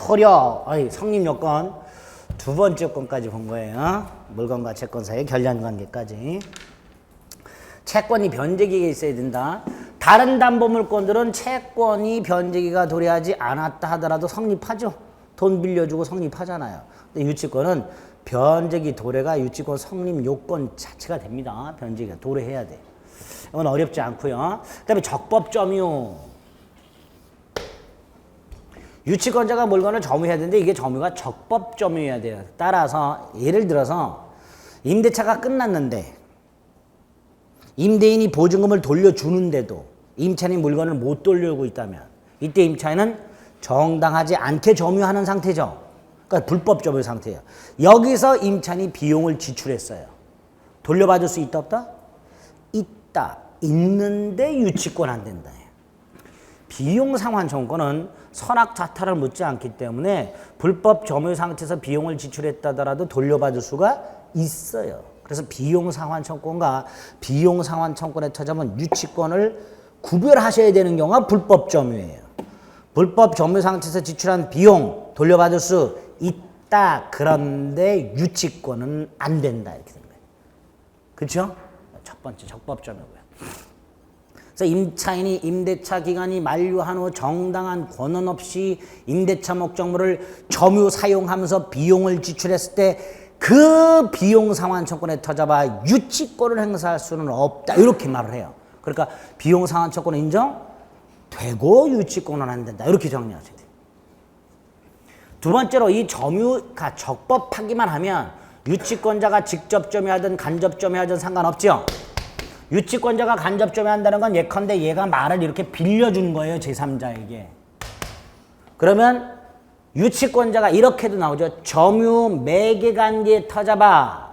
효력, 성립 요건 두 번째 요건까지 본 거예요. 물건과 채권 사이의 결란 관계까지. 채권이 변제기가 있어야 된다. 다른 담보물권들은 채권이 변제기가 도래하지 않았다 하더라도 성립하죠. 돈 빌려주고 성립하잖아요. 근데 유치권은 변제기 도래가 유치권 성립 요건 자체가 됩니다. 변제기가 도래해야 돼. 이건 어렵지 않고요. 그다음에 적법점유. 유치권자가 물건을 점유해야 되는데 이게 점유가 적법점유해야 돼요. 따라서 예를 들어서 임대차가 끝났는데 임대인이 보증금을 돌려주는데도 임차인이 물건을 못 돌려주고 있다면 이때 임차인은 정당하지 않게 점유하는 상태죠. 그러니까 불법 점유 상태예요. 여기서 임차인이 비용을 지출했어요. 돌려받을 수 있다 없다? 있다. 있는데 유치권 안 된다. 비용 상환 청구는 선악 자탈을 묻지 않기 때문에 불법 점유 상태에서 비용을 지출했다더라도 돌려받을 수가 있어요. 그래서 비용 상환 청구권과 비용 상환 청구권의 처자는 유치권을 구별하셔야 되는 경우가 불법 점유예요. 불법 점유 상태에서 지출한 비용 돌려받을 수 있다. 그런데 유치권은 안 된다. 이렇게 된 거예요. 그렇죠? 첫 번째 적법 점유고요. 그래서 임차인이 임대차 기간이 만료한 후 정당한 권한 없이 임대차 목적물을 점유 사용하면서 비용을 지출했을 때 그 비용 상환 청구권에 터잡아 유치권을 행사할 수는 없다. 이렇게 말을 해요. 그러니까 비용 상환 청구권은 인정되고 유치권은 안 된다. 이렇게 정리하셔야 돼요. 두 번째로 이 점유가 적법하기만 하면 유치권자가 직접 점유하든 간접 점유하든 상관없죠. 유치권자가 간접 점유한다는 건 예컨대 얘가 말을 이렇게 빌려준 거예요. 제3자에게. 그러면 유치권자가 이렇게도 나오죠. 점유 매개관계에 터잡아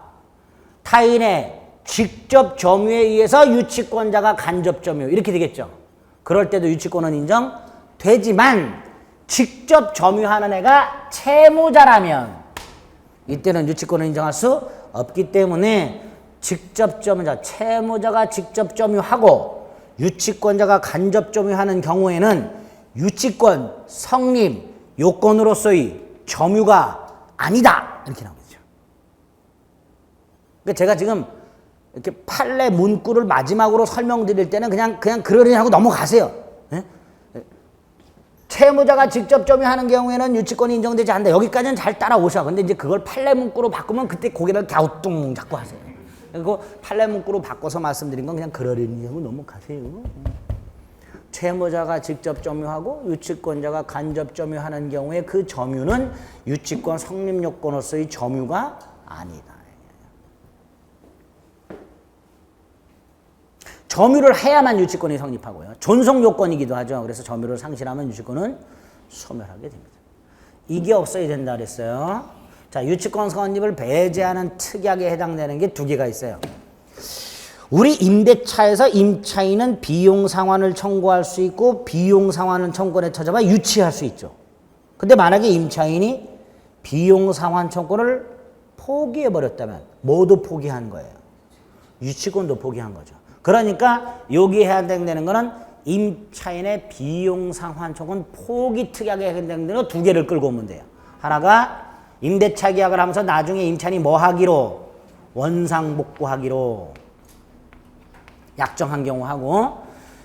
타인의 직접 점유에 의해서 유치권자가 간접 점유 이렇게 되겠죠. 그럴 때도 유치권은 인정되지만 직접 점유하는 애가 채무자라면 이때는 유치권을 인정할 수 없기 때문에 직접 점유자, 채무자가 직접 점유하고 유치권자가 간접 점유하는 경우에는 유치권 성립 요건으로서의 점유가 아니다. 이렇게 나오겠죠. 그러니까 제가 지금 이렇게 판례 문구를 마지막으로 설명드릴 때는 그냥 그러려니 하고 넘어가세요. 예? 채무자가 직접 점유하는 경우에는 유치권이 인정되지 않는다. 여기까지는 잘 따라오셔. 근데 이제 그걸 판례 문구로 바꾸면 그때 고개를 갸우뚱 잡고 하세요. 그리고 판례 문구로 바꿔서 말씀드린 건 그냥 그러려니 하고 넘어가세요. 채무자가 직접 점유하고 유치권자가 간접 점유하는 경우에 그 점유는 유치권 성립 요건으로서의 점유가 아니다. 점유를 해야만 유치권이 성립하고요. 존속 요건이기도 하죠. 그래서 점유를 상실하면 유치권은 소멸하게 됩니다. 이게 없어야 된다 그랬어요. 자, 유치권 성립을 배제하는 특약에 해당되는 게 두 개가 있어요. 우리 임대차에서 임차인은 비용 상환을 청구할 수 있고 비용 상환은 청구권에 터잡아 유치할 수 있죠. 근데 만약에 임차인이 비용 상환 청구권을 포기해버렸다면 모두 포기한 거예요. 유치권도 포기한 거죠. 그러니까 여기에 해당되는 거는 임차인의 비용 상환 청구권 포기 특약에 해당되는 두 개를 끌고 오면 돼요. 하나가 임대차 계약을 하면서 나중에 임차인이 뭐 하기로 원상복구하기로 약정한 경우하고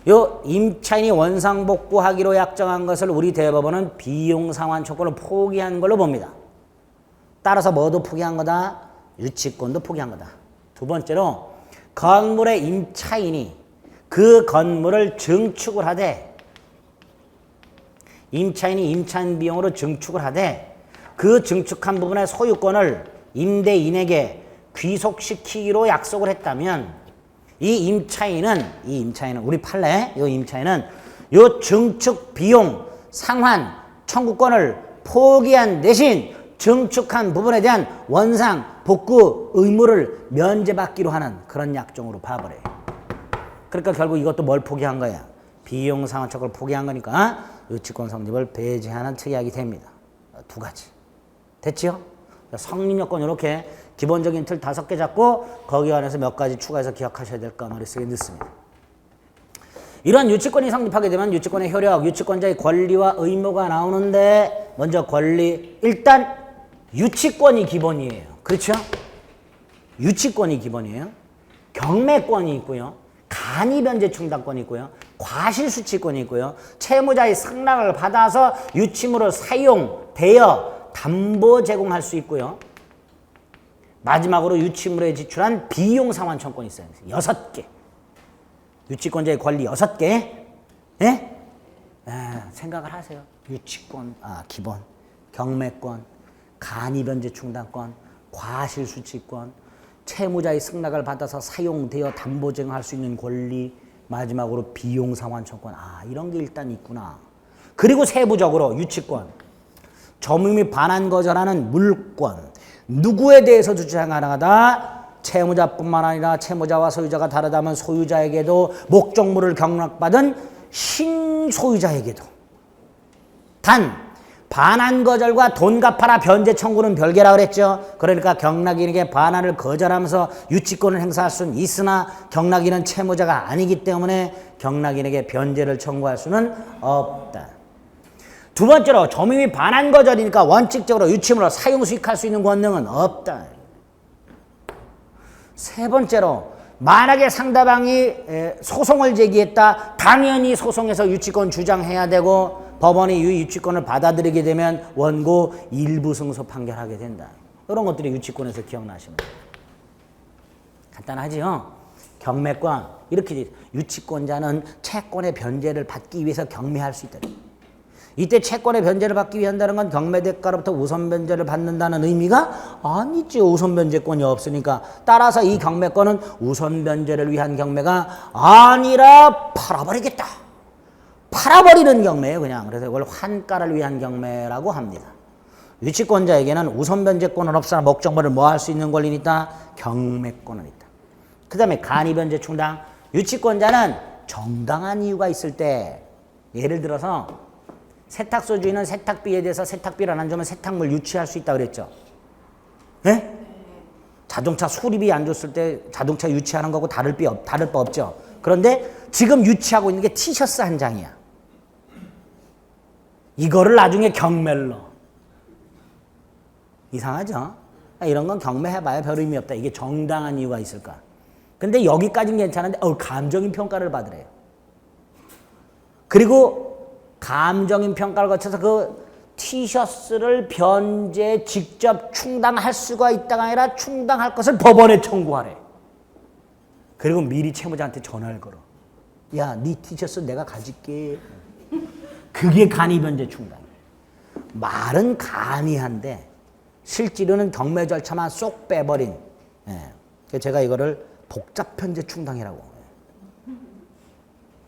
요 임차인이 원상복구하기로 약정한 것을 우리 대법원은 비용상환 청구권을 포기한 걸로 봅니다. 따라서 뭐도 포기한 거다? 유치권도 포기한 거다. 두 번째로 건물의 임차인이 그 건물을 증축을 하되 임차인이 임차인 비용으로 증축을 하되 그 증축한 부분의 소유권을 임대인에게 귀속시키기로 약속을 했다면 이 임차인은 우리 판례 이 임차인은 요 증축 비용 상환 청구권을 포기한 대신 증축한 부분에 대한 원상 복구 의무를 면제받기로 하는 그런 약정으로 봐버려요. 그러니까 결국 이것도 뭘 포기한 거야? 비용 상환 청구를 포기한 거니까 유치권 성립을 배제하는 특약이 됩니다. 두 가지. 됐지요? 성립 요건 이렇게 기본적인 틀 5개 잡고 거기 안에서 몇 가지 추가해서 기억하셔야 될까 머릿속에 넣습니다. 이런 유치권이 성립하게 되면 유치권의 효력, 유치권자의 권리와 의무가 나오는데 먼저 권리, 일단 유치권이 기본이에요. 그렇죠? 유치권이 기본이에요. 경매권이 있고요. 간이변제 충당권이 있고요. 과실수취권이 있고요. 채무자의 승낙을 받아서 유치물을 사용, 대여, 담보 제공할 수 있고요. 마지막으로 유치물에 지출한 비용 상환 청구권이 있어요. 6개. 유치권자의 권리 6개. 예? 생각을 하세요. 유치권, 기본, 경매권, 간이변제 충당권, 과실수취권, 채무자의 승낙을 받아서 사용, 대여, 담보 제공할 수 있는 권리, 마지막으로 비용 상환 청구권. 이런 게 일단 있구나. 그리고 세부적으로 유치권, 점유 및 반환 거절하는 물권, 누구에 대해서 주장 가능하다? 채무자뿐만 아니라 채무자와 소유자가 다르다면 소유자에게도 목적물을 경락받은 신소유자에게도. 단 반환 거절과 돈 갚아라 변제 청구는 별개라 그랬죠. 그러니까 경락인에게 반환을 거절하면서 유치권을 행사할 수는 있으나 경락인은 채무자가 아니기 때문에 경락인에게 변제를 청구할 수는 없다. 두 번째로 점유 및 반환 거절이니까 원칙적으로 유치물을 사용 수익할 수 있는 권능은 없다. 세 번째로 만약에 상대방이 소송을 제기했다. 당연히 소송에서 유치권 주장해야 되고 법원이 이 유치권을 받아들이게 되면 원고 일부 승소 판결하게 된다. 이런 것들이 유치권에서 기억나시면 돼요. 간단하지요? 경매권 이렇게 유치권자는 채권의 변제를 받기 위해서 경매할 수 있다. 이때 채권의 변제를 받기 위한다는 건 경매대가로부터 우선 변제를 받는다는 의미가 아니지. 우선 변제권이 없으니까. 따라서 이 경매권은 우선 변제를 위한 경매가 아니라 팔아버리겠다. 팔아버리는 경매예요, 그냥. 그래서 이걸 환가를 위한 경매라고 합니다. 유치권자에게는 우선 변제권은 없으나 목적물을 뭐 할 수 있는 권리는 있다? 경매권은 있다. 그 다음에 간이변제 충당. 유치권자는 정당한 이유가 있을 때, 예를 들어서 세탁소주인은 세탁비에 대해서 세탁비를 안 주면 세탁물 유치할 수 있다고 그랬죠. 네? 자동차 수리비 안 줬을 때 자동차 유치하는 거고 다를 바 없죠. 그런데 지금 유치하고 있는 게 티셔츠 한 장이야. 이거를 나중에 경매를 넣어. 이상하죠? 이런 건 경매해봐야 별 의미 없다. 이게 정당한 이유가 있을까? 근데 여기까지는 괜찮은데 감정인 평가를 받으래요. 그리고 감정인 평가를 거쳐서 그 티셔츠를 변제 직접 충당할 수가 있다가 아니라 충당할 것을 법원에 청구하래. 그리고 미리 채무자한테 전화를 걸어. 야, 네 티셔츠 내가 가질게. 그게 간이변제 충당이에요. 말은 간이한데 실제로는 경매 절차만 쏙 빼버린. 그래서 제가 이거를 복잡변제 충당이라고.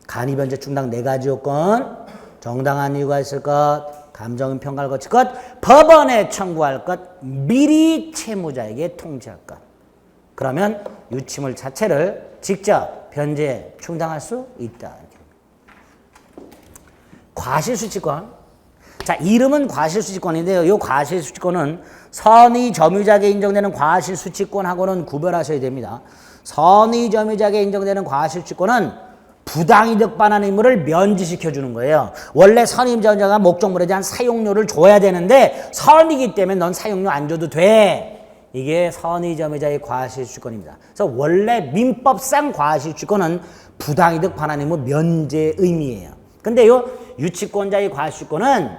간이변제 충당 4가지 요건. 정당한 이유가 있을 것, 감정인 평가를 거칠 것, 법원에 청구할 것, 미리 채무자에게 통지할 것. 그러면 유치물 자체를 직접 변제 충당할 수 있다. 과실수취권. 자, 이름은 과실수취권인데요. 이 과실수취권은 선의 점유자에게 인정되는 과실수취권하고는 구별하셔야 됩니다. 선의 점유자에게 인정되는 과실수취권은 부당이득 반환 의무를 면제시켜 주는 거예요. 원래 선의 점유자가 목적물에 대한 사용료를 줘야 되는데 선이기 때문에 넌 사용료 안 줘도 돼. 이게 선의 점유자의 과실수취권입니다. 그래서 원래 민법상 과실수취권은 부당이득 반환 의무 면제 의미예요. 근데 요 유치권자의 과실수취권은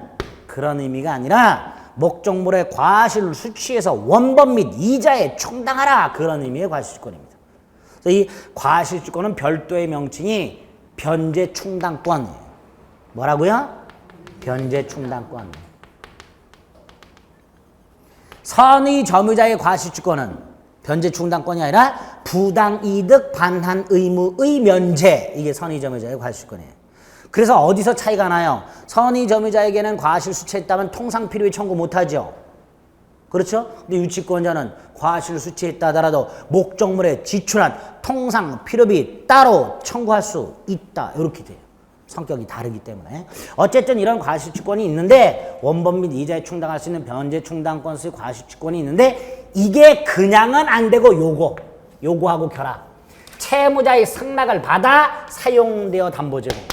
그런 의미가 아니라 목적물의 과실을 수취해서 원본 및 이자에 충당하라. 그런 의미의 과실수취권입니다. 이 과실수취권은 별도의 명칭이 변제 충당권이에요. 뭐라고요? 변제 충당권. 선의 점유자의 과실수취권은 변제 충당권이 아니라 부당이득 반환 의무의 면제. 이게 선의 점유자의 과실수취권이에요. 그래서 어디서 차이가 나요? 선의 점유자에게는 과실수취했다면 통상 필요의 청구 못하죠. 그렇죠? 근데 유치권자는 과실을 수취했다 하더라도 목적물에 지출한 통상 필요비 따로 청구할 수 있다. 이렇게 돼요. 성격이 다르기 때문에. 어쨌든 이런 과실수취권이 있는데 원본 및 이자에 충당할 수 있는 변제 충당권수의 과실수취권이 있는데 이게 그냥은 안 되고 요거하고 결합. 채무자의 승낙을 받아 사용되어 담보 제공.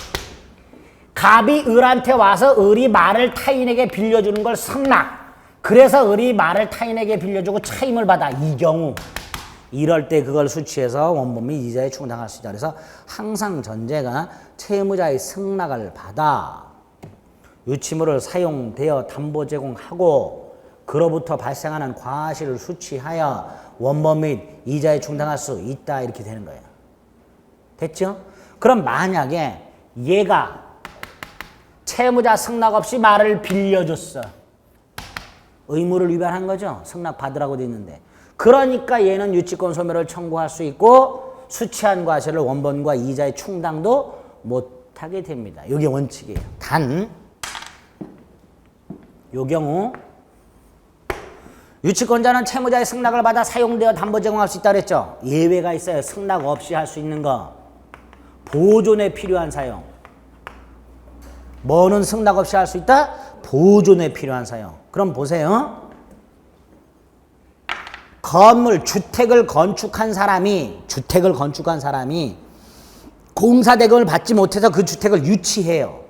갑이 을한테 와서 을이 말을 타인에게 빌려주는 걸 승낙. 그래서 을이 말을 타인에게 빌려주고 차임을 받아. 이 경우 이럴 때 그걸 수취해서 원본 및 이자에 충당할 수 있다. 그래서 항상 전제가 채무자의 승낙을 받아 유치물을 사용되어 담보 제공하고 그로부터 발생하는 과실을 수취하여 원본 및 이자에 충당할 수 있다. 이렇게 되는 거예요. 됐죠? 그럼 만약에 얘가 채무자 승낙 없이 말을 빌려줬어. 의무를 위반한 거죠. 승낙 받으라고 돼 있는데. 그러니까 얘는 유치권 소멸을 청구할 수 있고 수취한 과실을 원본과 이자의 충당도 못하게 됩니다. 이게 원칙이에요. 단, 요 경우 유치권자는 채무자의 승낙을 받아 사용되어 담보 제공할 수 있다 그랬죠. 예외가 있어요. 승낙 없이 할 수 있는 거. 보존에 필요한 사용. 뭐는 승낙 없이 할 수 있다? 보존에 필요한 사용. 그럼 보세요. 건물, 주택을 건축한 사람이 공사 대금을 받지 못해서 그 주택을 유치해요.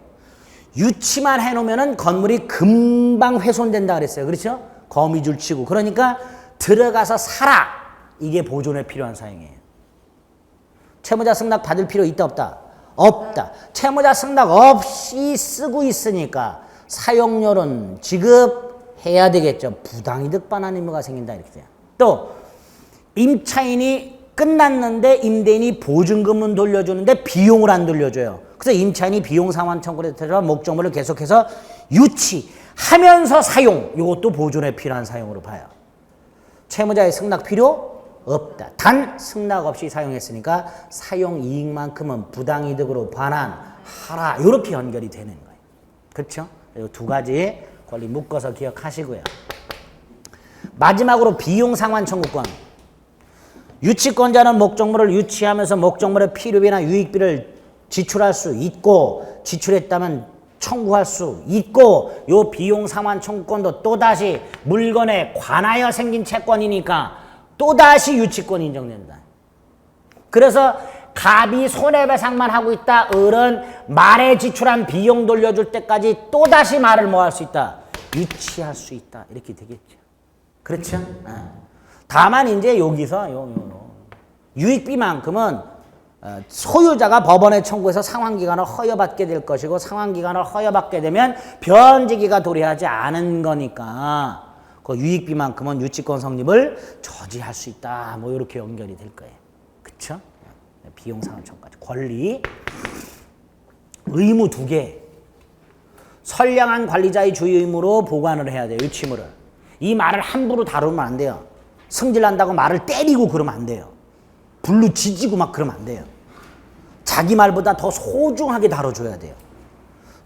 유치만 해놓으면 건물이 금방 훼손된다 그랬어요. 그렇죠? 거미줄 치고. 그러니까 들어가서 살아. 이게 보존에 필요한 사용이에요. 채무자 승낙 받을 필요 있다 없다? 없다. 채무자 승낙 없이 쓰고 있으니까 사용료는 지급해야 되겠죠. 부당이득 반환 의무가 생긴다 이렇게 돼요. 또 임차인이 끝났는데 임대인이 보증금은 돌려주는데 비용을 안 돌려줘요. 그래서 임차인이 비용 상환 청구를 해서 목적물을 계속해서 유치하면서 사용. 이것도 보존에 필요한 사용으로 봐요. 채무자의 승낙 필요 없다. 단 승낙 없이 사용했으니까 사용 이익만큼은 부당이득으로 반환하라. 이렇게 연결이 되는 거예요. 그렇죠? 이 두 가지 권리 묶어서 기억하시고요. 마지막으로 비용 상환 청구권. 유치권자는 목적물을 유치하면서 목적물의 필요비나 유익비를 지출할 수 있고 지출했다면 청구할 수 있고 요 비용 상환 청구권도 또다시 물건에 관하여 생긴 채권이니까 또다시 유치권이 인정된다. 그래서 갑이 손해배상만 하고 있다. 을은 말에 지출한 비용 돌려줄 때까지 또다시 말을 뭐 할 수 있다. 유치할 수 있다. 이렇게 되겠죠. 그렇죠? 다만 이제 여기서 유익비만큼은 소유자가 법원에 청구해서 상환기간을 허여받게 될 것이고 상환기간을 허여받게 되면 변제기가 도래하지 않은 거니까 그 유익비만큼은 유치권 성립을 저지할 수 있다. 뭐 이렇게 연결이 될 거예요. 그쵸? 비용 상환 청구까지. 권리. 의무 두 개. 선량한 관리자의 주의 의무로 보관을 해야 돼요. 유치물을. 이 말을 함부로 다루면 안 돼요. 승질난다고 말을 때리고 그러면 안 돼요. 불로 지지고 막 그러면 안 돼요. 자기 말보다 더 소중하게 다뤄줘야 돼요.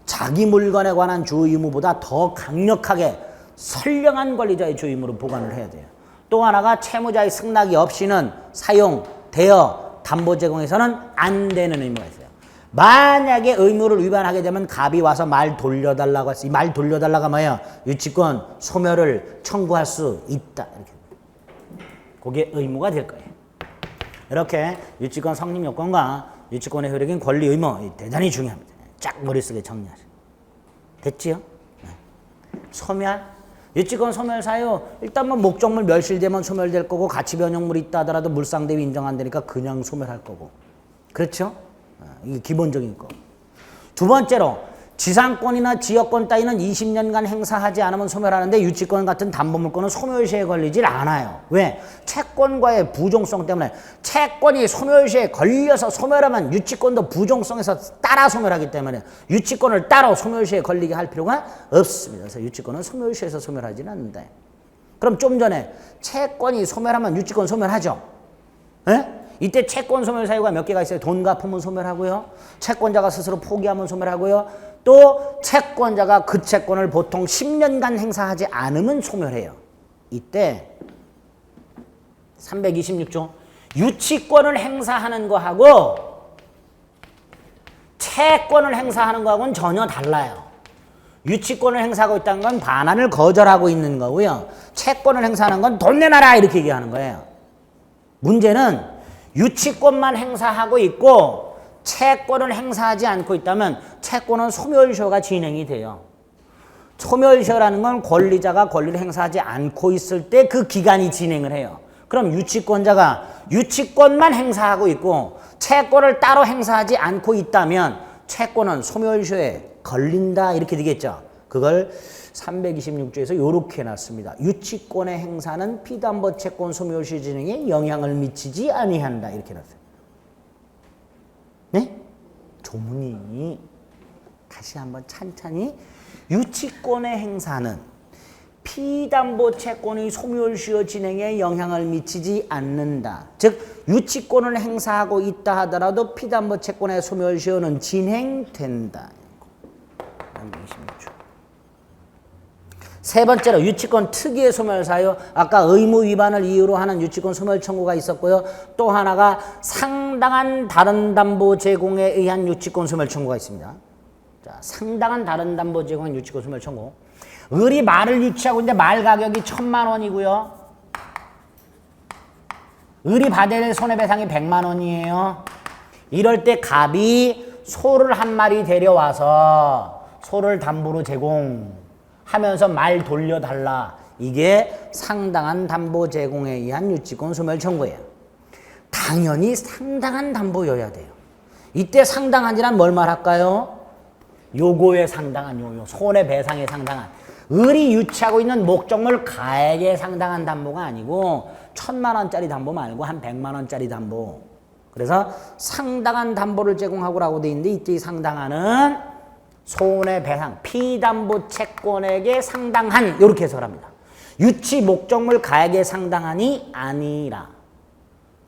자기 물건에 관한 주의 의무보다 더 강력하게 선량한 관리자의 주의 의무로 보관을 해야 돼요. 또 하나가 채무자의 승낙이 없이는 사용되어 담보 제공해서는 안 되는 의무가 있어요. 만약에 의무를 위반하게 되면 갑이 와서 말 돌려달라고 했어요. 이 말 돌려달라가 뭐예요? 유치권 소멸을 청구할 수 있다. 이렇게. 그게 의무가 될 거예요. 이렇게 유치권 성립 요건과 유치권의 효력인 권리 의무 대단히 중요합니다. 쫙 머릿속에 정리하세요. 됐지요? 소멸. 유치권 소멸 사유. 일단 뭐 목적물 멸실되면 소멸될 거고 가치 변형물이 있다 하더라도 물상 대비 인정 안 되니까 그냥 소멸할 거고. 그렇죠? 이게 기본적인 거. 두 번째로 지상권이나 지역권 따위는 20년간 행사하지 않으면 소멸하는데 유치권 같은 담보물권은 소멸시에 걸리질 않아요. 왜? 채권과의 부종성 때문에. 채권이 소멸시에 걸려서 소멸하면 유치권도 부종성에서 따라 소멸하기 때문에 유치권을 따로 소멸시에 걸리게 할 필요가 없습니다. 그래서 유치권은 소멸시에서 소멸하지는 않는다. 그럼 좀 전에 채권이 소멸하면 유치권 소멸하죠. 에? 이때 채권 소멸 사유가 몇 개가 있어요. 돈 갚으면 소멸하고요. 채권자가 스스로 포기하면 소멸하고요. 또 채권자가 그 채권을 보통 10년간 행사하지 않으면 소멸해요. 이때 326조 유치권을 행사하는 거하고 채권을 행사하는 거하고는 전혀 달라요. 유치권을 행사하고 있다는 건 반환을 거절하고 있는 거고요. 채권을 행사하는 건 돈 내놔라 이렇게 얘기하는 거예요. 문제는 유치권만 행사하고 있고 채권을 행사하지 않고 있다면 채권은 소멸시효가 진행이 돼요. 소멸시효라는 건 권리자가 권리를 행사하지 않고 있을 때 그 기간이 진행을 해요. 그럼 유치권자가 유치권만 행사하고 있고 채권을 따로 행사하지 않고 있다면 채권은 소멸시효에 걸린다 이렇게 되겠죠. 그걸 326조에서 이렇게 해놨습니다. 유치권의 행사는 피담보 채권 소멸시효 진행에 영향을 미치지 아니한다 이렇게 해놨어요. 네? 조문이 다시 한번 찬찬히 유치권의 행사는 피담보 채권의 소멸시효 진행에 영향을 미치지 않는다. 즉 유치권을 행사하고 있다 하더라도 피담보 채권의 소멸시효는 진행된다. 326조. 세 번째로 유치권 특이의 소멸사유. 아까 의무 위반을 이유로 하는 유치권 소멸 청구가 있었고요. 또 하나가 상당한 다른 담보 제공에 의한 유치권 소멸 청구가 있습니다. 자, 상당한 다른 담보 제공한 유치권 소멸 청구. 을이 말을 유치하고 있는데 말 가격이 1,000만 원이고요. 을이 받아야 될 손해배상이 100만 원이에요. 이럴 때 갑이 소를 한 마리 데려와서 소를 담보로 제공하면서 말 돌려달라. 이게 상당한 담보 제공에 의한 유치권 소멸 청구예요. 당연히 상당한 담보여야 돼요. 이때 상당한이란 뭘 말할까요? 요거에 상당한 요요. 손해배상에 상당한. 을이 유치하고 있는 목적물 가액에 상당한 담보가 아니고 1,000만 원짜리 담보 말고 한 100만 원짜리 담보. 그래서 상당한 담보를 제공하고라고 돼 있는데 이때 상당한은 손해배상, 피담보 채권액에 상당한 이렇게 해석합니다. 유치 목적물 가액에 상당한이 아니라.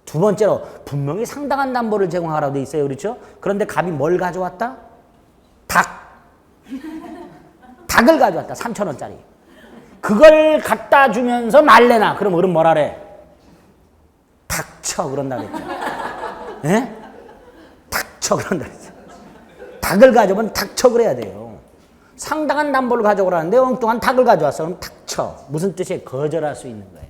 두 번째로 분명히 상당한 담보를 제공하라고 돼 있어요. 그렇죠? 그런데 갑이 뭘 가져왔다? 닭을 가져왔다. 3,000원짜리. 그걸 갖다 주면서 말래나. 그럼 어른 뭐라래? 닥쳐 그런다 그랬죠. 예? 닥쳐 그런다 그랬죠. 닭을 가져오면 닥쳐 그래야 돼요. 상당한 담보를 가져오라는데 엉뚱한 닭을 가져왔어. 그럼 닥쳐. 무슨 뜻이에요? 거절할 수 있는 거예요.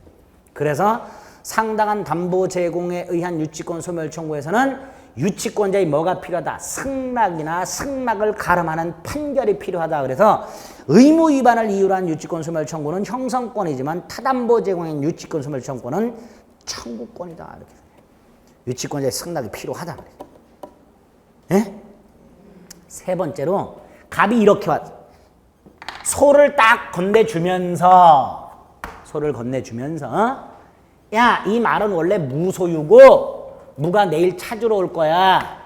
그래서 상당한 담보 제공에 의한 유치권 소멸 청구에서는 유치권자의 뭐가 필요하다? 승낙이나 승낙을 가름하는 판결이 필요하다. 그래서 의무 위반을 이유로 한 유치권 소멸 청구는 형성권이지만 타담보 제공인 유치권 소멸 청구는 청구권이다. 이렇게 유치권자의 승낙이 필요하다. 예? 세 번째로 갑이 이렇게 왔어. 소를 딱 건네주면서 야, 이 말은 원래 무소유고 무가 내일 찾으러 올 거야.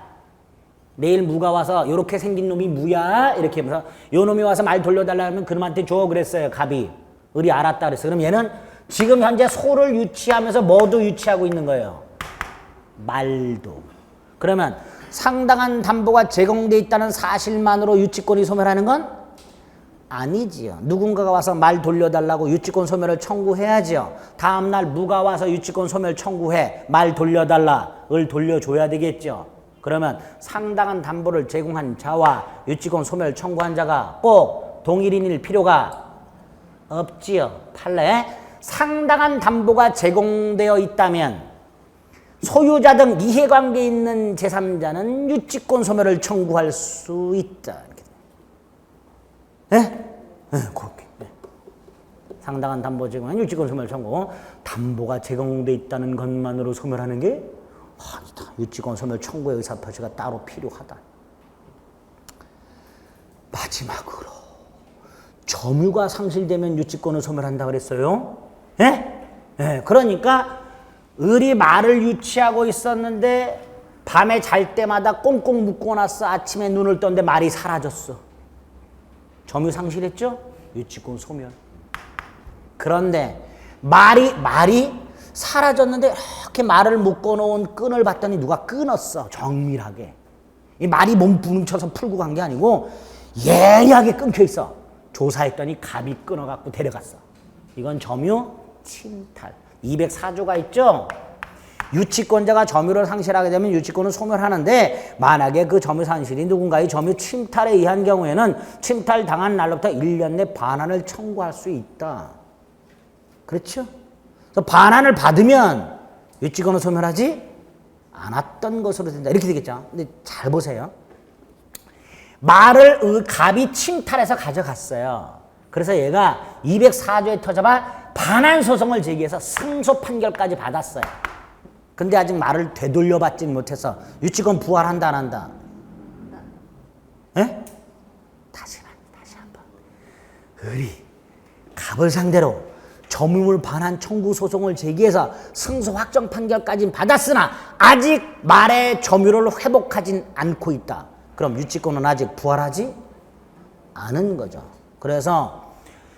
내일 무가 와서 이렇게 생긴 놈이 무야. 이렇게 하면서 요 놈이 와서 말 돌려달라면 그놈한테 줘 그랬어요. 갑이. 을이 알았다 그랬어요. 그럼 얘는 지금 현재 소를 유치하면서 뭐도 유치하고 있는 거예요? 말도. 그러면 상당한 담보가 제공돼 있다는 사실만으로 유치권이 소멸하는 건 아니지요. 누군가가 와서 말 돌려달라고 유치권 소멸을 청구해야지요. 다음날 무가 와서 유치권 소멸 청구해. 말 돌려달라. 을 돌려줘야 되겠죠. 그러면 상당한 담보를 제공한 자와 유치권 소멸 청구한 자가 꼭 동일인일 필요가 없지요. 판례 상당한 담보가 제공되어 있다면 소유자 등 이해관계 있는 제3자는 유치권 소멸을 청구할 수 있다. 예? 그렇게. 상당한 담보 제공한 유치권 소멸 청구. 담보가 제공돼 있다는 것만으로 소멸하는 게 아니다. 유치권 소멸 청구의 의사표시가 따로 필요하다. 마지막으로 점유가 상실되면 유치권을 소멸한다 그랬어요. 예? 예. 그러니까 을이 말을 유치하고 있었는데 밤에 잘 때마다 꽁꽁 묶어놨어. 아침에 눈을 떴는데 말이 사라졌어. 점유 상실했죠? 유치권 소멸. 그런데 말이 사라졌는데 이렇게 말을 묶어놓은 끈을 봤더니 누가 끊었어. 정밀하게. 이 말이 몸 부딪혀서 풀고 간 게 아니고 예리하게 끊겨 있어. 조사했더니 갑이 끊어갖고 데려갔어. 이건 점유 침탈. 204조가 있죠? 유치권자가 점유를 상실하게 되면 유치권은 소멸하는데 만약에 그 점유 상실이 누군가의 점유 침탈에 의한 경우에는 침탈 당한 날로부터 1년 내 반환을 청구할 수 있다. 그렇죠? 그래서 반환을 받으면 유치권은 소멸하지 않았던 것으로 된다. 이렇게 되겠죠. 근데 잘 보세요. 말을 갑이 침탈해서 가져갔어요. 그래서 얘가 204조에 터져봐 반환 소송을 제기해서 승소 판결까지 받았어요. 근데 아직 말을 되돌려받지 못해서 유치권 부활한다 안 한다? 예? 다시 한번. 을이 갑을 상대로 점유물 반환 청구 소송을 제기해서 승소 확정 판결까지 받았으나 아직 말의 점유를 회복하진 않고 있다. 그럼 유치권은 아직 부활하지 않은 거죠. 그래서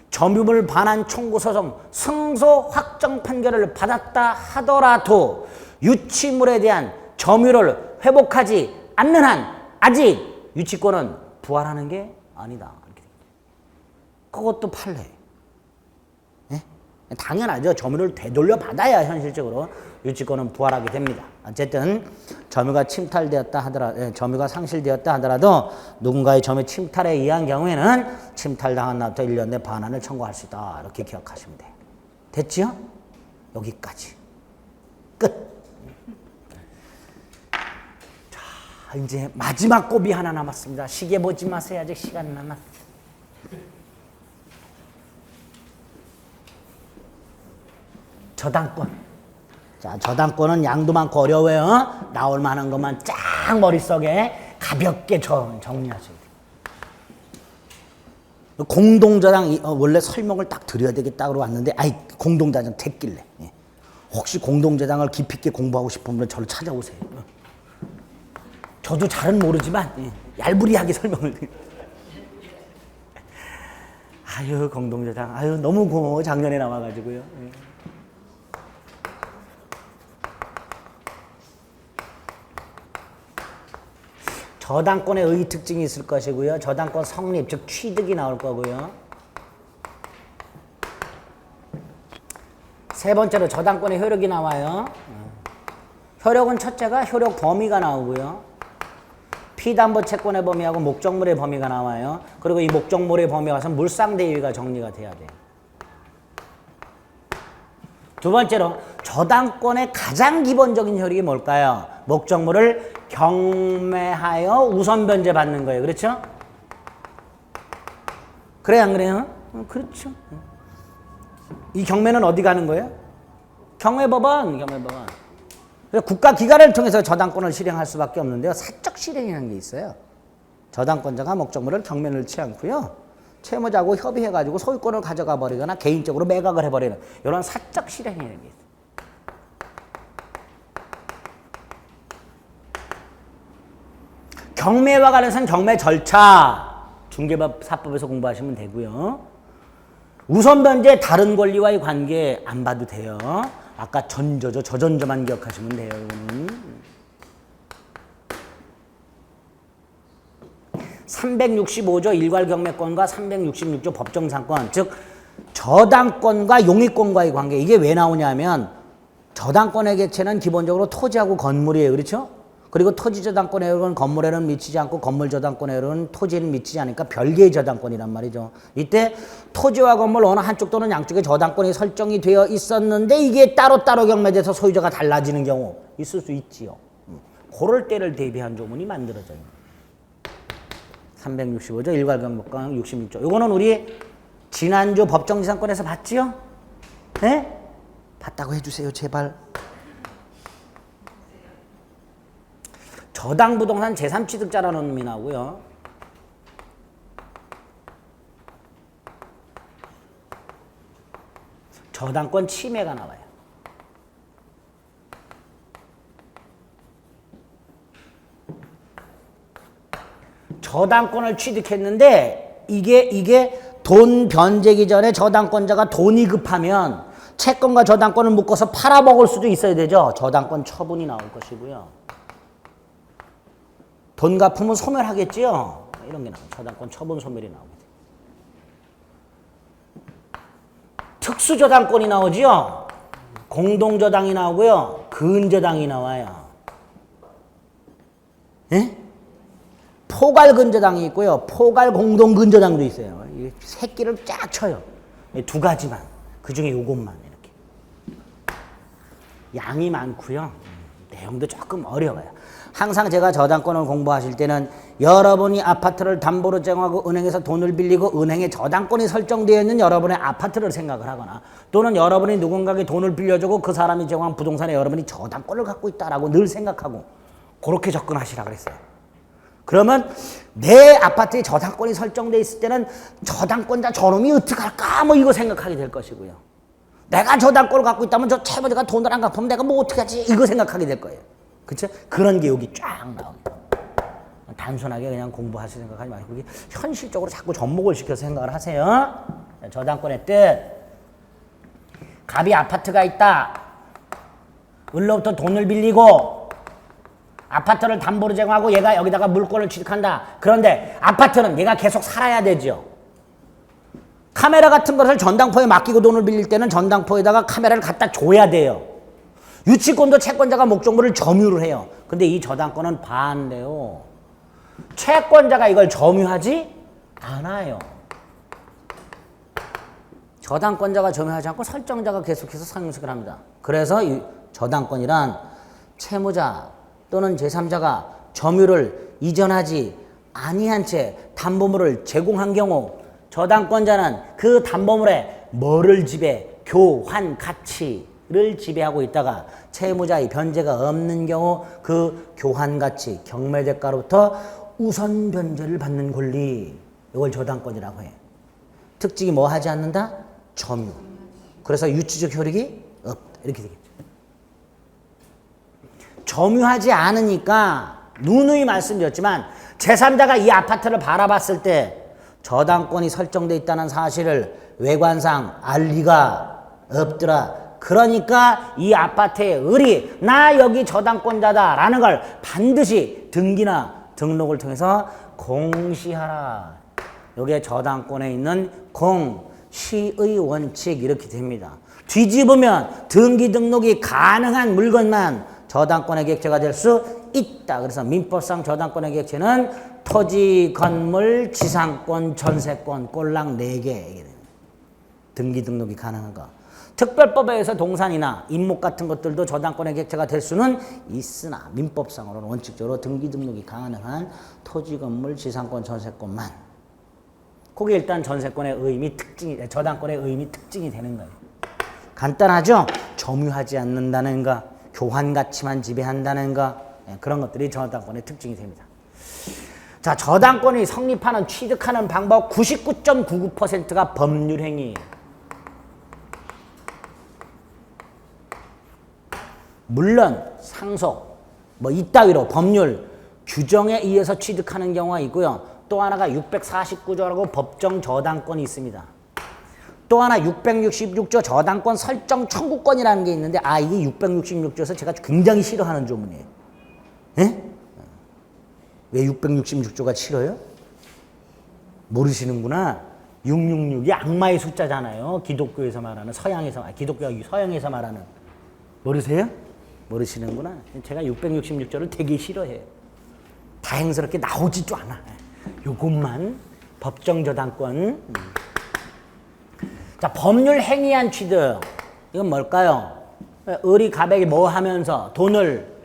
점유물 반환 청구 소송 승소 확정 판결을 받았다 하더라도 유치물에 대한 점유를 회복하지 않는 한 아직 유치권은 부활하는 게 아니다. 그것도 판례. 예? 당연하죠. 점유를 되돌려 받아야 현실적으로 유치권은 부활하게 됩니다. 어쨌든 점유가 침탈되었다 하더라도, 점유가 상실되었다 하더라도 누군가의 점유 침탈에 의한 경우에는 침탈당한 날부터 1년 내 반환을 청구할 수 있다. 이렇게 기억하시면 돼요. 됐지요? 여기까지. 끝. 자, 이제 마지막 고비 하나 남았습니다. 시계 보지 마세요. 아직 시간 남았어요. 저당권. 자, 저당권은 양도 많고 어려워요. 나올 만한 것만 쫙 머릿속에 가볍게 정리하셔야 돼요. 공동저당 원래 설명을 딱 드려야 되겠다 그러고 왔는데 공동저당 됐길래 혹시 공동저당을 깊이 있게 공부하고 싶은 분은 저를 찾아오세요. 저도 잘은 모르지만 얄부리하게 설명을 드립니다. 아유 공동저당 아유 너무 고마워 작년에 나와가지고요. 저당권의 의의 특징이 있을 것이고요. 저당권 성립, 즉 취득이 나올 거고요. 세 번째로 저당권의 효력이 나와요. 효력은 첫째가 효력 범위가 나오고요. 피담보 채권의 범위하고 목적물의 범위가 나와요. 그리고 이 목적물의 범위에 와서 물상대위가 정리가 돼야 돼요. 두 번째로 저당권의 가장 기본적인 효력이 뭘까요? 목적물을 경매하여 우선 변제 받는 거예요. 그렇죠? 그래요, 안 그래요? 그렇죠. 이 경매는 어디 가는 거예요? 경매법원. 그래서 국가기관을 통해서 저당권을 실행할 수밖에 없는데요. 사적 실행이라는 게 있어요. 저당권자가 목적물을 경매를 넣지 않고요. 채무자하고 협의해가지고 소유권을 가져가 버리거나 개인적으로 매각을 해버리는 이런 사적 실행이라는 게 있어요. 경매와 관련해서는 경매 절차, 중개법 사법에서 공부하시면 되고요. 우선 변제 다른 권리와의 관계 안 봐도 돼요. 아까 전저죠. 저전저만 기억하시면 돼요. 이거는. 365조 일괄경매권과 366조 법정상권, 즉 저당권과 용익권과의 관계. 이게 왜 나오냐면 저당권의 객체는 기본적으로 토지하고 건물이에요. 그렇죠? 그리고 토지 저당권의 효력은 건물에는 미치지 않고 건물 저당권의 효력은 토지에는 미치지 않으니까 별개의 저당권이란 말이죠. 이때 토지와 건물 어느 한쪽 또는 양쪽에 저당권이 설정이 되어 있었는데 이게 따로따로 경매돼서 소유자가 달라지는 경우 있을 수 있지요. 그럴 때를 대비한 조문이 만들어져요. 365조 일괄경매권 66조. 요거는 우리 지난주 법정지상권에서 봤지요? 네? 봤다고 해주세요 제발. 저당부동산 제3취득자라는 놈이 나오고요. 저당권 침해가 나와요. 저당권을 취득했는데 이게 돈 변제기 전에 저당권자가 돈이 급하면 채권과 저당권을 묶어서 팔아먹을 수도 있어야 되죠. 저당권 처분이 나올 것이고요. 돈 갚으면 소멸하겠지요. 이런 게 나와요. 저당권 처분 소멸이 나오게 돼요. 특수저당권이 나오지요. 공동저당이 나오고요. 근저당이 나와요. 예? 포괄근저당이 있고요. 포괄공동근저당도 있어요. 새끼를 쫙 쳐요. 두 가지만. 그 중에 요것만 이렇게. 양이 많고요. 내용도 조금 어려워요. 항상 제가 저당권을 공부하실 때는 여러분이 아파트를 담보로 제공하고 은행에서 돈을 빌리고 은행에 저당권이 설정되어 있는 여러분의 아파트를 생각을 하거나 또는 여러분이 누군가에게 돈을 빌려주고 그 사람이 제공한 부동산에 여러분이 저당권을 갖고 있다라고 늘 생각하고 그렇게 접근하시라 그랬어요. 그러면 내 아파트에 저당권이 설정되어 있을 때는 저당권자 저놈이 어떡할까 뭐 이거 생각하게 될 것이고요. 내가 저당권을 갖고 있다면 저 채무자가 돈을 안 갚으면 내가 뭐 어떻게 하지 이거 생각하게 될 거예요. 그렇죠? 그런 게 여기 쫙 나옵니다. 단순하게 그냥 공부하실 생각하지 마시고 그게 현실적으로 자꾸 접목을 시켜서 생각을 하세요. 저당권의 뜻. 갑이 아파트가 있다. 을로부터 돈을 빌리고 아파트를 담보로 제공하고 얘가 여기다가 물건을 취득한다. 그런데 아파트는 얘가 계속 살아야 되죠. 카메라 같은 것을 전당포에 맡기고 돈을 빌릴 때는 전당포에다가 카메라를 갖다 줘야 돼요. 유치권도 채권자가 목적물을 점유를 해요. 근데 이 저당권은 반대요. 채권자가 이걸 점유하지 않아요. 저당권자가 점유하지 않고 설정자가 계속해서 상승을 합니다. 그래서 이 저당권이란 채무자 또는 제3자가 점유를 이전하지 아니한 채 담보물을 제공한 경우 저당권자는 그 담보물에 뭐를 지배? 교환 가치를 지배하고 있다가 채무자의 변제가 없는 경우 그 교환 가치, 경매대가로부터 우선 변제를 받는 권리. 이걸 저당권이라고 해. 특징이 뭐 하지 않는다? 점유. 그래서 유치적 효력이 없다. 이렇게 되겠죠. 점유하지 않으니까 누누이 말씀드렸지만 제3자가 이 아파트를 바라봤을 때 저당권이 설정돼 있다는 사실을 외관상 알 리가 없더라. 그러니까 이 아파트의 을이 나 여기 저당권자다라는 걸 반드시 등기나 등록을 통해서 공시하라. 여기에 저당권에 있는 공시의 원칙 이렇게 됩니다. 뒤집으면 등기 등록이 가능한 물건만 저당권의 객체가 될 수 있다. 그래서 민법상 저당권의 객체는 토지, 건물, 지상권, 전세권, 꼴랑 4개. 등기 등록이 가능한 거. 특별법에 의해서 동산이나 임목 같은 것들도 저당권의 객체가 될 수는 있으나 민법상으로는 원칙적으로 등기 등록이 가능한 토지, 건물, 지상권, 전세권만. 그게 일단 전세권의 의미 특징이, 저당권의 의미 특징이 되는 거예요. 간단하죠? 점유하지 않는다는 거, 교환 가치만 지배한다는 거, 그런 것들이 저당권의 특징이 됩니다. 자, 저당권이 성립하는 취득하는 방법 99.99%가 법률행위예요. 물론 상속, 뭐 이따위로 법률 규정에 의해서 취득하는 경우가 있고요. 또 하나가 649조라고 법정 저당권이 있습니다. 또 하나 666조 저당권 설정 청구권이라는 게 있는데 이게 666조에서 제가 굉장히 싫어하는 조문이에요. 예? 왜 666조가 싫어요? 모르시는구나. 666이 악마의 숫자잖아요. 기독교에서 말하는 기독교가 서양에서 말하는. 모르세요? 모르시는구나. 제가 666조를 되게 싫어해요. 다행스럽게 나오지도 않아. 요것만 법정 저당권. 자, 법률 행위한 취득. 이건 뭘까요? 을이 갑에게 뭐 하면서 돈을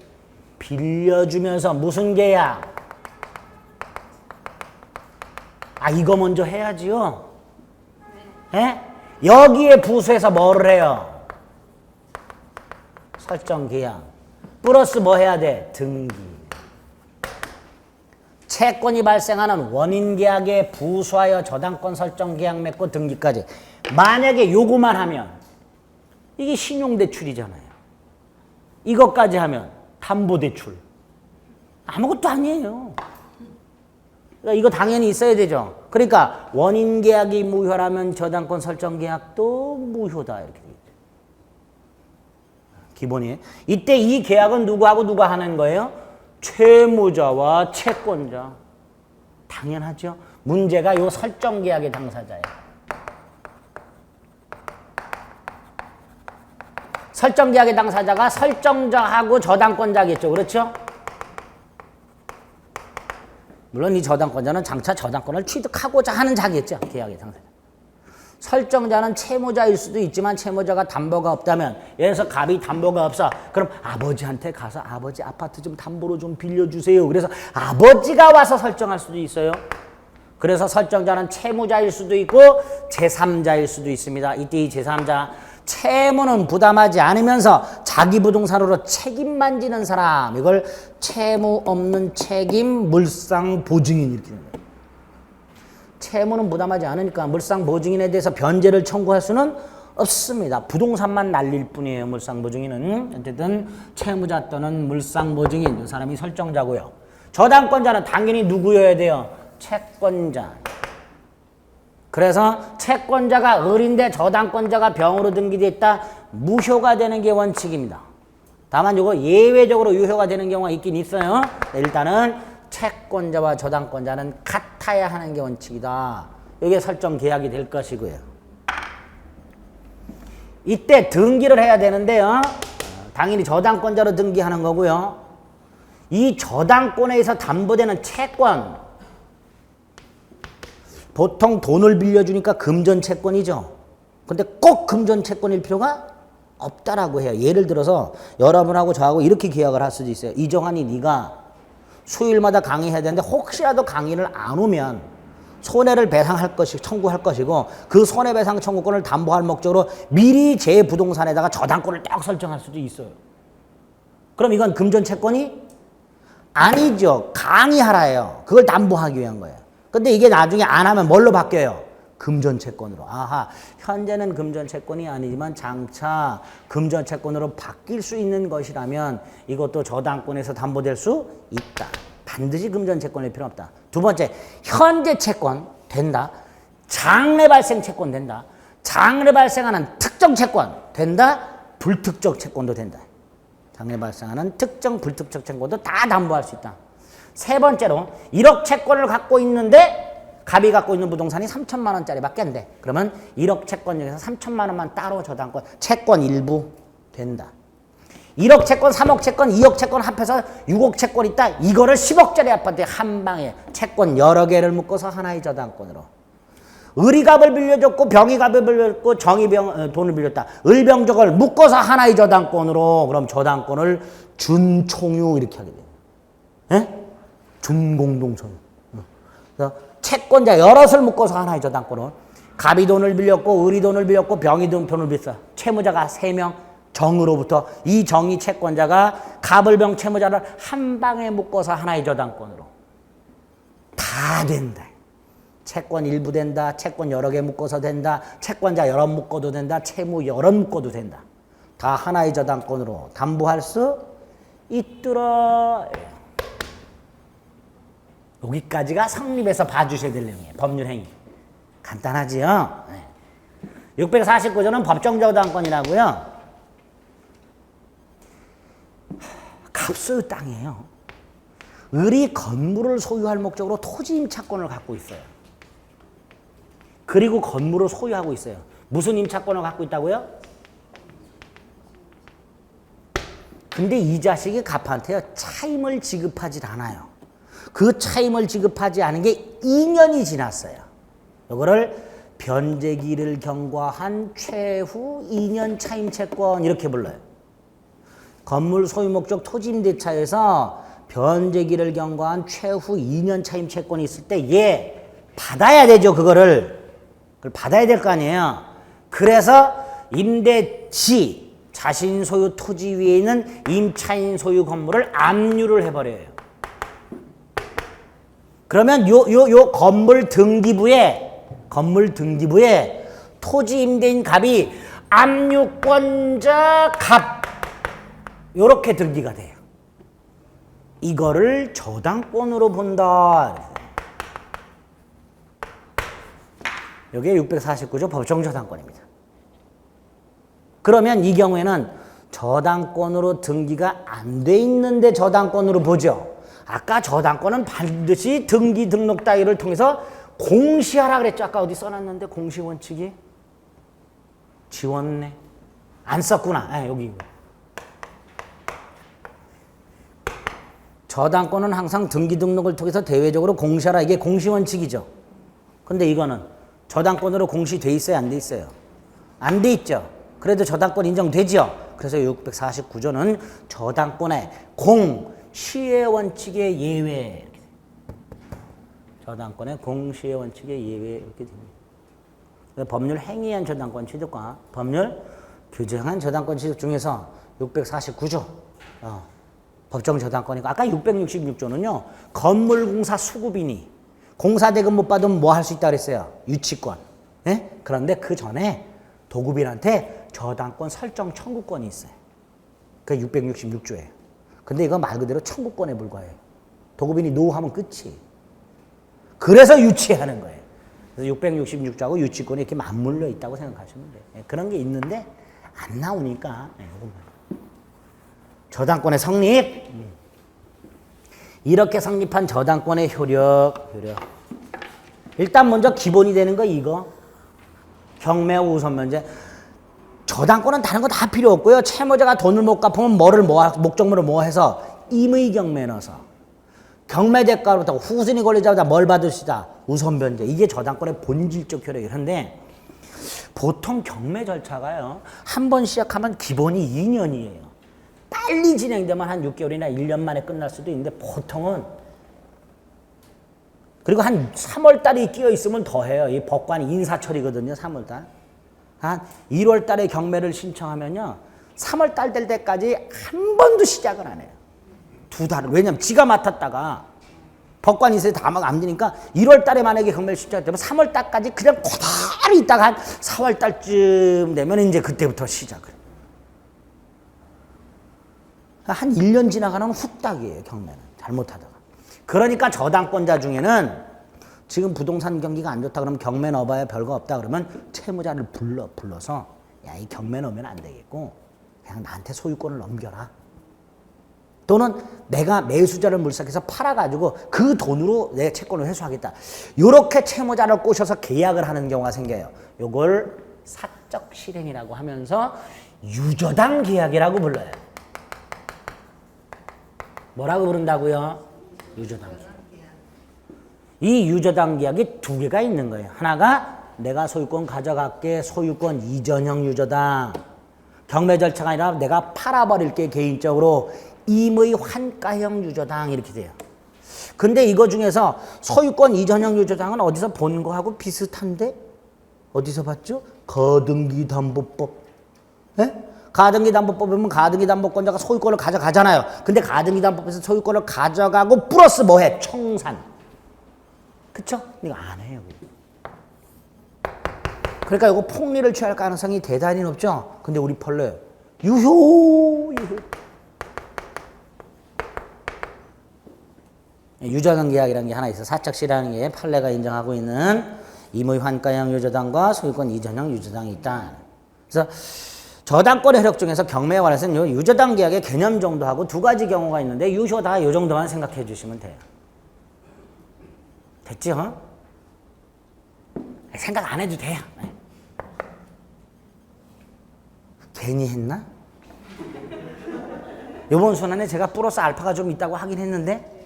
빌려주면서 무슨 계약? 이거 먼저 해야지요. 예? 여기에 부수해서 뭐를 해요? 설정 계약. 플러스 뭐 해야 돼? 등기. 채권이 발생하는 원인 계약에 부수하여 저당권 설정 계약 맺고 등기까지. 만약에 요거만 하면 이게 신용대출이잖아요. 이것까지 하면 담보대출. 아무것도 아니에요. 그러니까 이거 당연히 있어야 되죠. 그러니까 원인 계약이 무효라면 저당권 설정 계약도 무효다. 이렇게 되겠죠. 기본이에요. 이때 이 계약은 누구하고 누가 하는 거예요? 채무자와 채권자. 당연하죠. 문제가 요 설정 계약의 당사자예요. 설정 계약의 당사자가 설정자하고 저당권자겠죠. 그렇죠? 물론 이 저당권자는 장차 저당권을 취득하고자 하는 자겠죠. 계약의 당사자. 설정자는 채무자일 수도 있지만 채무자가 담보가 없다면, 예를 들어서 갑이 담보가 없어. 그럼 아버지한테 가서 아버지 아파트 좀 담보로 좀 빌려주세요. 그래서 아버지가 와서 설정할 수도 있어요. 그래서 설정자는 채무자일 수도 있고 제3자일 수도 있습니다. 이때 이 제3자, 채무는 부담하지 않으면서 자기 부동산으로 책임만 지는 사람, 이걸 채무 없는 책임 물상 보증인 이렇게 합니다. 채무는 부담하지 않으니까 물상 보증인에 대해서 변제를 청구할 수는 없습니다. 부동산만 날릴 뿐이에요. 물상 보증인은. 어쨌든 채무자 또는 물상 보증인, 이 사람이 설정자고요. 저당권자는 당연히 누구여야 돼요? 채권자. 그래서 채권자가 을인데 저당권자가 병으로 등기됐다, 무효가 되는 게 원칙입니다. 다만 이거 예외적으로 유효가 되는 경우가 있긴 있어요. 일단은 채권자와 저당권자는 같아야 하는 게 원칙이다. 이게 설정 계약이 될 것이고요. 이때 등기를 해야 되는데요. 당연히 저당권자로 등기하는 거고요. 이 저당권에서 담보되는 채권, 보통 돈을 빌려주니까 금전채권이죠. 근데 꼭 금전채권일 필요가 없다라고 해요. 예를 들어서 여러분하고 저하고 이렇게 계약을 할 수도 있어요. 이정환이 네가 수요일마다 강의해야 되는데 혹시라도 강의를 안 오면 손해를 배상할 청구할 것이고, 그 손해배상 청구권을 담보할 목적으로 미리 제 부동산에다가 저당권을 딱 설정할 수도 있어요. 그럼 이건 금전채권이 아니죠. 강의하라예요. 그걸 담보하기 위한 거예요. 근데 이게 나중에 안 하면 뭘로 바뀌어요? 금전채권으로. 아하, 현재는 금전채권이 아니지만 장차 금전채권으로 바뀔 수 있는 것이라면 이것도 저당권에서 담보될 수 있다. 반드시 금전채권일 필요는 없다. 두 번째, 현재 채권 된다. 장래 발생 채권 된다. 장래 발생하는 특정 채권 된다. 불특정 채권도 된다. 장래 발생하는 특정 불특정 채권도 다 담보할 수 있다. 세 번째로 1억 채권을 갖고 있는데 갑이 갖고 있는 부동산이 3천만 원짜리밖에 안 돼. 그러면 1억 채권 중에서 3천만 원만 따로 저당권, 채권 일부 된다. 1억 채권, 3억 채권, 2억 채권 합해서 6억 채권 있다. 이거를 10억짜리 아파트에 한 방에 채권 여러 개를 묶어서 하나의 저당권으로. 을이갑을 빌려줬고 병이갑을 빌려줬고 정이병 돈을 빌렸다. 을병적을 묶어서 하나의 저당권으로. 그럼 저당권을 준총유 이렇게 하게 돼요. 예? 준공동소유. 그래서 채권자 여럿을 묶어서 하나의 저당권으로. 갑이 돈을 빌렸고 을이 돈을 빌렸고 병이 돈을 빌렸어. 채무자가 3명, 정으로부터 이 정의 채권자가 갑을 병 채무자를 한 방에 묶어서 하나의 저당권으로. 다 된다. 채권 일부 된다. 채권 여러 개 묶어서 된다. 채권자 여럿 묶어도 된다. 채무 여럿 묶어도 된다. 다 하나의 저당권으로 담보할 수 있도록. 여기까지가 성립해서 봐주셔야 될 내용이에요. 법률행위. 간단하지요? 네. 649조는 법정저당권이라고요. 갑소유 땅이에요. 을이 건물을 소유할 목적으로 토지 임차권을 갖고 있어요. 그리고 건물을 소유하고 있어요. 무슨 임차권을 갖고 있다고요? 근데 이 자식이 갑한테요, 차임을 지급하지 않아요. 그 차임을 지급하지 않은 게 2년이 지났어요. 이거를 변제기를 경과한 최후 2년 차임채권 이렇게 불러요. 건물 소유 목적 토지임대차에서 변제기를 경과한 최후 2년 차임채권이 있을 때 얘 받아야 되죠. 그걸 받아야 될 거 아니에요. 그래서 임대치, 자신 소유 토지 위에 있는 임차인 소유 건물을 압류를 해버려요. 그러면 요 건물 등기부에 토지 임대인 갑이 압류권자 갑 요렇게 등기가 돼요. 이거를 저당권으로 본다. 이게 649조 법정저당권입니다. 그러면 이 경우에는 저당권으로 등기가 안 돼 있는데 저당권으로 보죠. 아까 저당권은 반드시 등기 등록 따위를 통해서 공시하라 그랬죠. 아까 어디 써놨는데 공시원칙이 지웠네. 안 썼구나. 아, 여기. 저당권은 항상 등기 등록을 통해서 대외적으로 공시하라. 이게 공시원칙이죠. 근데 이거는 저당권으로 공시돼 있어요, 안 돼 있어요? 안 돼 있죠. 그래도 저당권 인정되죠. 그래서 649조는 저당권의 공시의 원칙의 예외. 저당권의 공시의 원칙의 예외 이렇게 됩니다. 법률 행위한 저당권 취득과 법률 규정한 저당권 취득 중에서 649조 법정 저당권이고 아까 666조는요. 건물공사 수급인이 공사대금 못 받으면 뭐 할 수 있다 그랬어요? 유치권. 예? 그런데 그 전에 도급인한테 저당권 설정 청구권이 있어요. 그게 666조예요. 근데 이거 말 그대로 청구권에 불과해요. 도급인이 노하면 끝이. 그래서 유치하는 거예요. 그래서 666조하고 유치권이 이렇게 맞물려 있다고 생각하시면 돼요. 예, 그런 게 있는데 안 나오니까 저당권의 성립. 이렇게 성립한 저당권의 효력. 일단 먼저 기본이 되는 거 이거. 경매와 우선변제. 저당권은 다른 거 다 필요 없고요. 채무자가 돈을 못 갚으면 목적물을 모아해서 임의 경매에 넣어서 경매 대가로부터 후순위 권리자보다 뭘 받을 수 있다. 우선변제. 이게 저당권의 본질적 효력이에요. 그런데 보통 경매 절차가요. 한 번 시작하면 기본이 2년이에요. 빨리 진행되면 한 6개월이나 1년 만에 끝날 수도 있는데 보통은 그리고 한 3월 달이 끼어 있으면 더 해요. 이 법관 인사철이거든요. 3월 달. 한 1월 달에 경매를 신청하면요. 3월 달 될 때까지 한 번도 시작을 안 해요. 2달을. 왜냐면 지가 맡았다가 법관 인사에 다 막 안 되니까 1월 달에 만약에 경매를 신청하면 3월 달까지 그냥 고다리 있다가 한 4월 달쯤 되면 이제 그때부터 시작을. 한 1년 지나가는 후딱이에요, 경매는. 잘못하다가. 그러니까 저당권자 중에는 지금 부동산 경기가 안 좋다 그러면 경매 넣어봐야 별거 없다 그러면 채무자를 불러서 야, 이 경매 넣으면 안 되겠고 그냥 나한테 소유권을 넘겨라. 또는 내가 매수자를 물색해서 팔아가지고 그 돈으로 내 채권을 회수하겠다. 이렇게 채무자를 꼬셔서 계약을 하는 경우가 생겨요. 요걸 사적 실행이라고 하면서 유저당 계약이라고 불러요. 뭐라고 부른다고요? 유저당 계약. 이 유저당 계약이 두 개가 있는 거예요. 하나가 내가 소유권 가져갈게 소유권 이전형 유저당. 경매 절차가 아니라 내가 팔아버릴게 개인적으로 임의 환가형 유저당 이렇게 돼요. 근데 이거 중에서 소유권 이전형 유저당은 어디서 본 거하고 비슷한데? 어디서 봤죠? 가등기담보법. 예? 가등기담보법 보면 가등기담보권자가 소유권을 가져가잖아요. 근데 가등기담보법에서 소유권을 가져가고 플러스 뭐해? 청산. 그쵸? 이거 안 해요. 그러니까 이거 폭리를 취할 가능성이 대단히 높죠? 근데 우리 펄레 유효. 유저당 계약이라는 게 하나 있어. 사적 실행하는 게 판례가 인정하고 있는 임의 환가형 유저당과 소유권 이전형 유저당이 있다. 그래서 저당권의 효력 중에서 경매에 관해서는 요 유저당 계약의 개념 정도 하고 두 가지 경우가 있는데 유효다 요 정도만 생각해 주시면 돼요. 됐죠? 생각 안 해도 돼요. 괜히 했나? 요번 순환에 제가 플러스 알파가 좀 있다고 하긴 했는데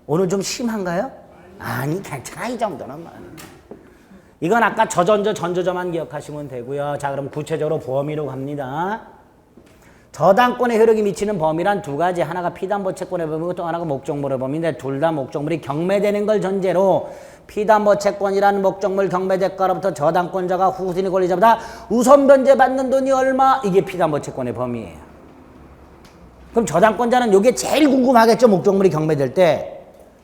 오늘 좀 심한가요? 아니 괜찮아 이 정도는. 이건 아까 전조조만 기억하시면 되고요. 자 그럼 구체적으로 범위로 갑니다. 저당권의 효력이 미치는 범위란 두 가지. 하나가 피담보채권의 범위고 또 하나가 목적물의 범위인데 둘 다 목적물이 경매되는 걸 전제로 피담보채권이라는 목적물 경매대가로부터 저당권자가 후순위 권리자보다 우선 변제받는 돈이 얼마? 이게 피담보채권의 범위예요. 그럼 저당권자는 이게 제일 궁금하겠죠. 목적물이 경매될 때.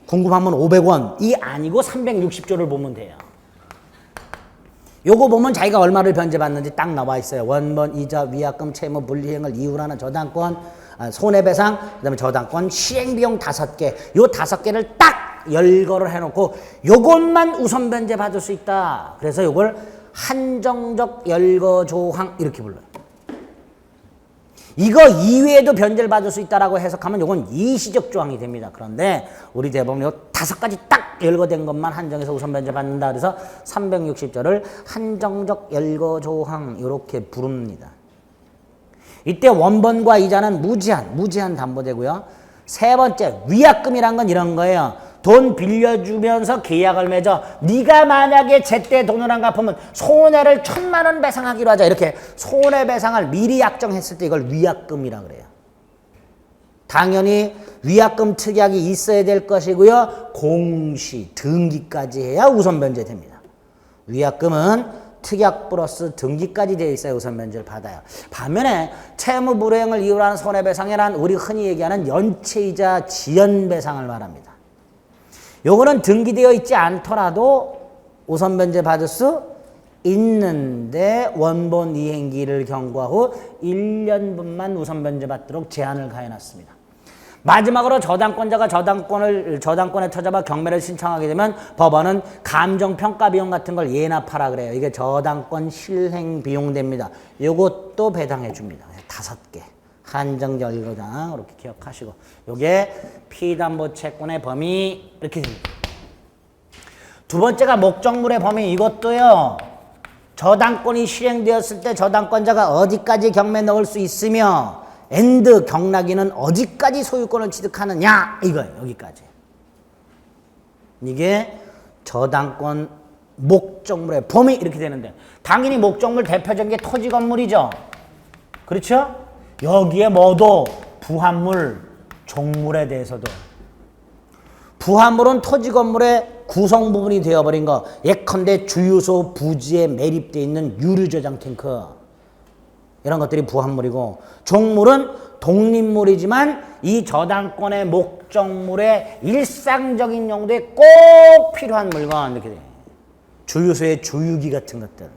궁금하면 500원이 아니고 360조를 보면 돼요. 요거 보면 자기가 얼마를 변제받는지 딱 나와 있어요. 원본, 이자, 위약금, 채무, 분리행을 이유로 하는 저당권, 손해배상, 그 다음에 저당권, 시행비용 5개. 요 5개를 딱 열거를 해놓고 요것만 우선 변제 받을 수 있다. 그래서 요걸 한정적 열거 조항 이렇게 불러요. 이거 이외에도 변제를 받을 수 있다라고 해석하면 요건 이시적 조항이 됩니다. 그런데 우리 대법원 요 5가지 딱 열거된 것만 한정해서 우선 변제 받는다. 그래서 360조를 한정적 열거 조항 이렇게 부릅니다. 이때 원본과 이자는 무제한 담보되고요. 세 번째 위약금이란 건 이런 거예요. 돈 빌려주면서 계약을 맺어 네가 만약에 제때 돈을 안 갚으면 손해를 1,000만 원 배상하기로 하자. 이렇게 손해배상을 미리 약정했을 때 이걸 위약금이라 그래요. 당연히 위약금 특약이 있어야 될 것이고요. 공시, 등기까지 해야 우선 면제됩니다. 위약금은 특약 플러스 등기까지 되어 있어야 우선 면제를 받아요. 반면에 채무 불이행을 이유로 하는 손해배상이란 우리 흔히 얘기하는 연체이자 지연배상을 말합니다. 요거는 등기되어 있지 않더라도 우선 면제 받을 수 있는데 원본 이행기를 경과 후 1년분만 우선 면제 받도록 제한을 가해놨습니다. 마지막으로 저당권자가 저당권에 터잡아 경매를 신청하게 되면 법원은 감정평가 비용 같은 걸 예납하라 그래요. 이게 저당권 실행 비용 됩니다. 요것도 배당해 줍니다. 5개. 한정결거당 이렇게 기억하시고 요게 피담보 채권의 범위 이렇게 됩니다. 두 번째가 목적물의 범위. 이것도요. 저당권이 실행되었을 때 저당권자가 어디까지 경매 넣을 수 있으며 엔드 경락인은 어디까지 소유권을 취득하느냐 이거예요. 여기까지. 이게 저당권 목적물의 범위 이렇게 되는데 당연히 목적물 대표적인 게 토지 건물이죠. 그렇죠? 여기에 뭐도 부합물, 종물에 대해서도 부합물은 토지 건물의 구성 부분이 되어버린 거. 예컨대 주유소 부지에 매립되어 있는 유류 저장 탱크 이런 것들이 부합물이고 종물은 독립물이지만 이 저당권의 목적물의 일상적인 용도에 꼭 필요한 물건 이렇게 돼요. 주유소의 주유기 같은 것들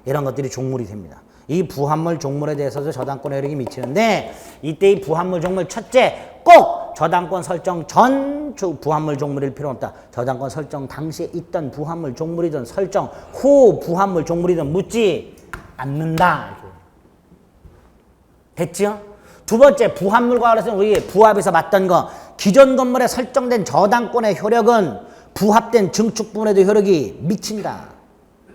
이런 것들이 종물이 됩니다. 이 부합물 종물에 대해서도 저당권의 효력이 미치는데 이때 이 부합물 종물 첫째 꼭 저당권 설정 전 부합물 종물일 필요 없다. 저당권 설정 당시에 있던 부합물 종물이든 설정 후 부합물 종물이든 묻지 않는다. 됐죠? 두 번째 부합물과 관련해서 우리 부합에서 봤던 거 기존 건물에 설정된 저당권의 효력은 부합된 증축 부분에도 효력이 미친다.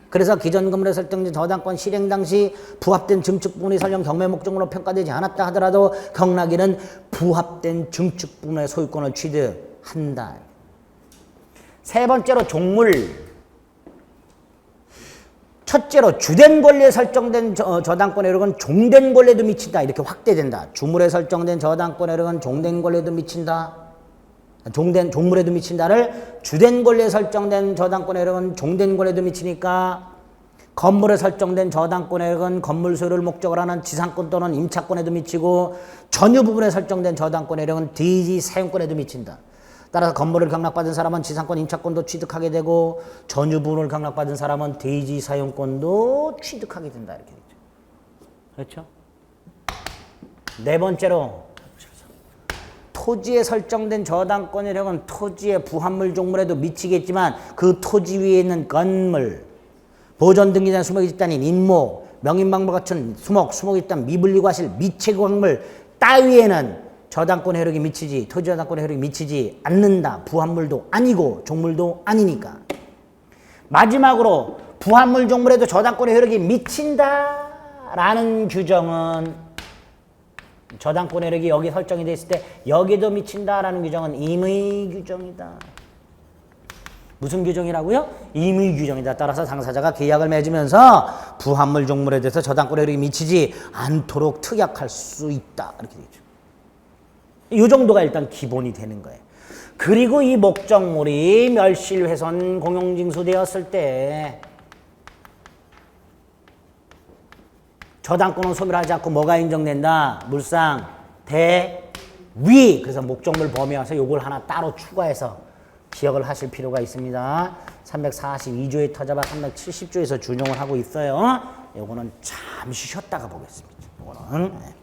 그래서 기존 건물에 설정된 저당권 실행 당시 부합된 증축 부분이 설령 경매 목적으로 평가되지 않았다 하더라도 경락인은 부합된 증축 부분의 소유권을 취득한다. 세 번째로 종물. 첫째로 주된 권리에 설정된 저당권의 효력은 종된 권리에도 미친다. 이렇게 확대된다. 주물에 설정된 저당권의 효력은 종된 권리에도 미친다. 종물에도 미친다를 주된 권리에 설정된 저당권의 효력은 종된 권리에도 미치니까 건물에 설정된 저당권의 효력은 건물 소유를 목적으로 하는 지상권 또는 임차권에도 미치고 전유 부분에 설정된 저당권의 효력은 대지 사용권에도 미친다. 따라서 건물을 경락받은 사람은 지상권, 임차권도 취득하게 되고 전유 부분을 경락받은 사람은 대지 사용권도 취득하게 된다. 이렇게 되죠. 그렇죠? 네 번째로 토지에 설정된 저당권의 효력은 토지의 부합물 종물에도 미치겠지만 그 토지 위에 있는 건물, 보존등기된 수목이 집단인 인목, 명인방과 같은 수목이 집단 미분리과실, 미채광물 따위에는 저당권의 효력이 미치지 토지 저당권의 효력이 미치지 않는다. 부합물도 아니고 종물도 아니니까. 마지막으로 부합물 종물에도 저당권의 효력이 미친다라는 규정은 저당권의 효력이 여기 설정이 돼 있을 때 여기도 미친다라는 규정은 임의 규정이다. 무슨 규정이라고요? 임의 규정이다. 따라서 당사자가 계약을 맺으면서 부합물 종물에 대해서 저당권의 효력이 미치지 않도록 특약할 수 있다. 이렇게 되죠. 이 정도가 일단 기본이 되는 거예요. 그리고 이 목적물이 멸실훼손 공용징수되었을 때 저당권은 소멸하지 않고 뭐가 인정된다? 물상, 대, 위. 그래서 목적물 범위에 와서 요걸 하나 따로 추가해서 기억을 하실 필요가 있습니다. 342조에 터잡아 370조에서 준용을 하고 있어요. 요거는 잠시 쉬었다가 보겠습니다. 요거는.